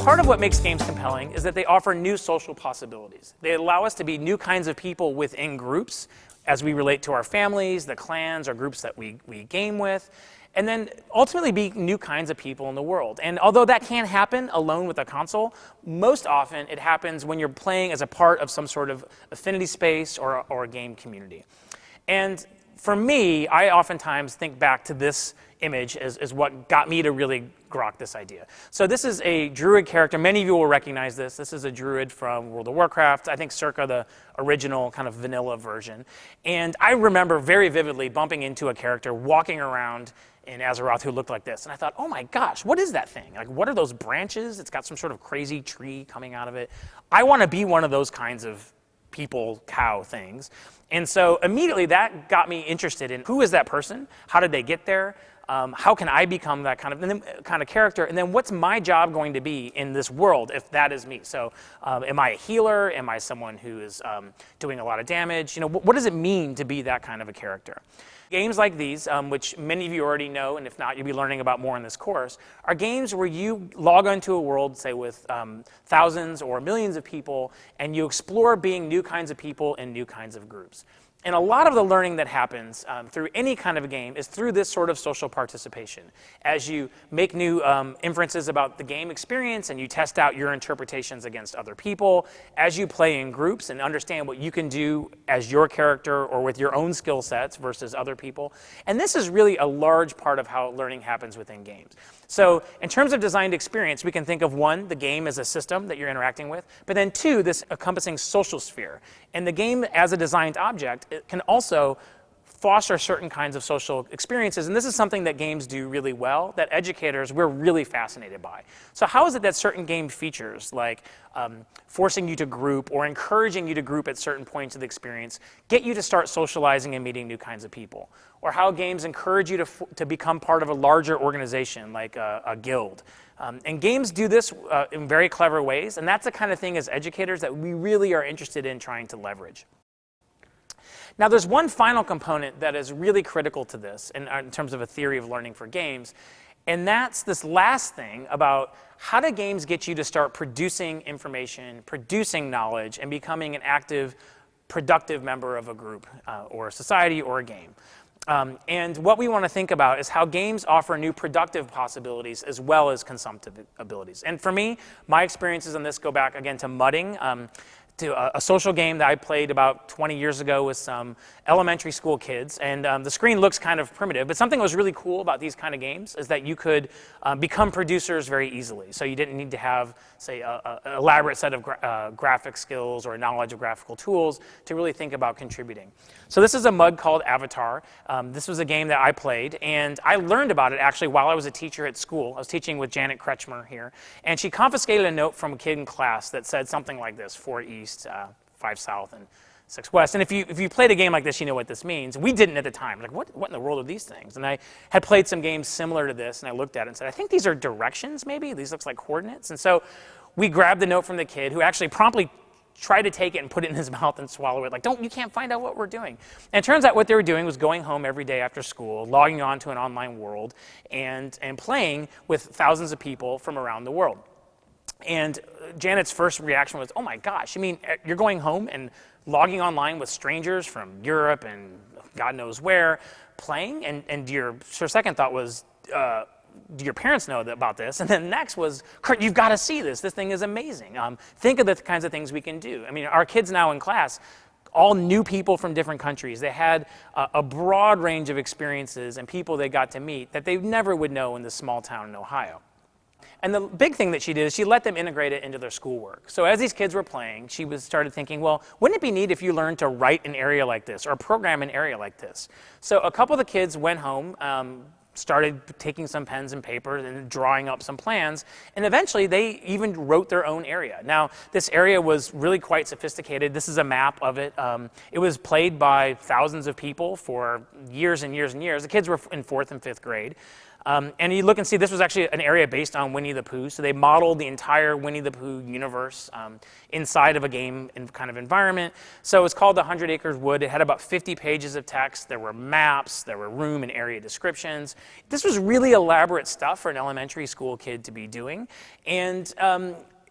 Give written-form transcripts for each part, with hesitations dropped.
Part of what makes games compelling is that they offer new social possibilities. They allow us to be new kinds of people within groups as we relate to our families, the clans, or groups that we game with, and then ultimately be new kinds of people in the world. And although that can't happen alone with a console, most often it happens when you're playing as a part of some sort of affinity space or a game community. And for me, I oftentimes think back to this image as what got me to really grok this idea. So this is a druid character. Many of you will recognize this. This is a druid from World of Warcraft, I think circa the original kind of vanilla version. And I remember very vividly bumping into a character walking around in Azeroth who looked like this. And I thought, oh my gosh, what is that thing? Like, what are those branches? It's got some sort of crazy tree coming out of it. I want to be one of those kinds of people, cow things. And so immediately that got me interested in who is that person? How did they get there? How can I become that kind of character? And then what's my job going to be in this world if that is me? So am I a healer? Am I someone who is doing a lot of damage? You know, what does it mean to be that kind of a character? Games like these, which many of you already know, and if not, you'll be learning about more in this course, are games where you log onto a world, say with thousands or millions of people, and you explore being new kinds of people in new kinds of groups. And a lot of the learning that happens through any kind of a game is through this sort of social participation. As you make new inferences about the game experience and you test out your interpretations against other people, as you play in groups and understand what you can do as your character or with your own skill sets versus other people. And this is really a large part of how learning happens within games. So in terms of designed experience, we can think of one, the game as a system that you're interacting with, but then two, this encompassing social sphere. And the game as a designed object, it can also foster certain kinds of social experiences. And this is something that games do really well, that educators, we're really fascinated by. So how is it that certain game features, like forcing you to group or encouraging you to group at certain points of the experience, get you to start socializing and meeting new kinds of people? Or how games encourage you to become part of a larger organization, like a guild. And games do this in very clever ways, and that's the kind of thing as educators that we really are interested in trying to leverage. Now, there's one final component that is really critical to this in terms of a theory of learning for games, and that's this last thing about how do games get you to start producing information, producing knowledge, and becoming an active, productive member of a group or a society or a game. And what we want to think about is how games offer new productive possibilities as well as consumptive abilities. And for me, my experiences on this go back again to mudding, to a social game that I played about 20 years ago with some elementary school kids. And the screen looks kind of primitive, but something that was really cool about these kind of games is that you could become producers very easily. So you didn't need to have, say, an elaborate set of graphic skills or knowledge of graphical tools to really think about contributing. So this is a mud called Avatar. This was a game that I played, and I learned about it actually while I was a teacher at school. I was teaching with Janet Kretschmer here, and she confiscated a note from a kid in class that said something like this: 4 East, 5 South, and 6 West. And if you played a game like this, you know what this means. We didn't at the time. Like, what in the world are these things? And I had played some games similar to this, and I looked at it and said, I think these are directions, maybe? These looks like coordinates. And so we grabbed the note from the kid, who actually promptly tried to take it and put it in his mouth and swallow it. Like, you can't find out what we're doing. And it turns out what they were doing was going home every day after school, logging on to an online world, and playing with thousands of people from around the world. And Janet's first reaction was, oh my gosh, you mean you're going home and logging online with strangers from Europe and God knows where, playing? And your second thought was, do your parents know about this? And then next was, Kurt, you've got to see this. This thing is amazing. Think of the kinds of things we can do. I mean, our kids now in class, all new people from different countries. They had a broad range of experiences and people they got to meet that they never would know in this small town in Ohio. And the big thing that she did is she let them integrate it into their schoolwork. So as these kids were playing, she started thinking, well, wouldn't it be neat if you learned to write an area like this or program an area like this? So a couple of the kids went home, started taking some pens and paper and drawing up some plans, and eventually they even wrote their own area. Now, this area was really quite sophisticated. This is a map of it. It was played by thousands of people for years and years and years. The kids were in 4th and 5th grade. And you look and see this was actually an area based on Winnie the Pooh. So they modeled the entire Winnie the Pooh universe inside of a game kind of environment. So it's called the 100 Acres Wood. It had about 50 pages of text. There were maps. There were room and area descriptions. This was really elaborate stuff for an elementary school kid to be doing. And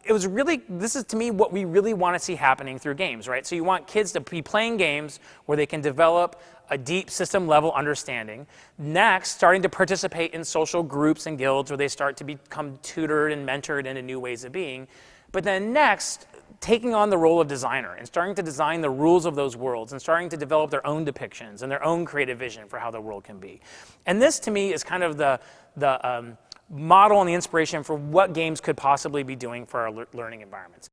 it was really, this is to me what we really want to see happening through games, right? So you want kids to be playing games where they can develop a deep system level understanding. Next, starting to participate in social groups and guilds where they start to become tutored and mentored into new ways of being. But then next, taking on the role of designer and starting to design the rules of those worlds and starting to develop their own depictions and their own creative vision for how the world can be. And this to me is kind of the model and the inspiration for what games could possibly be doing for our learning environments.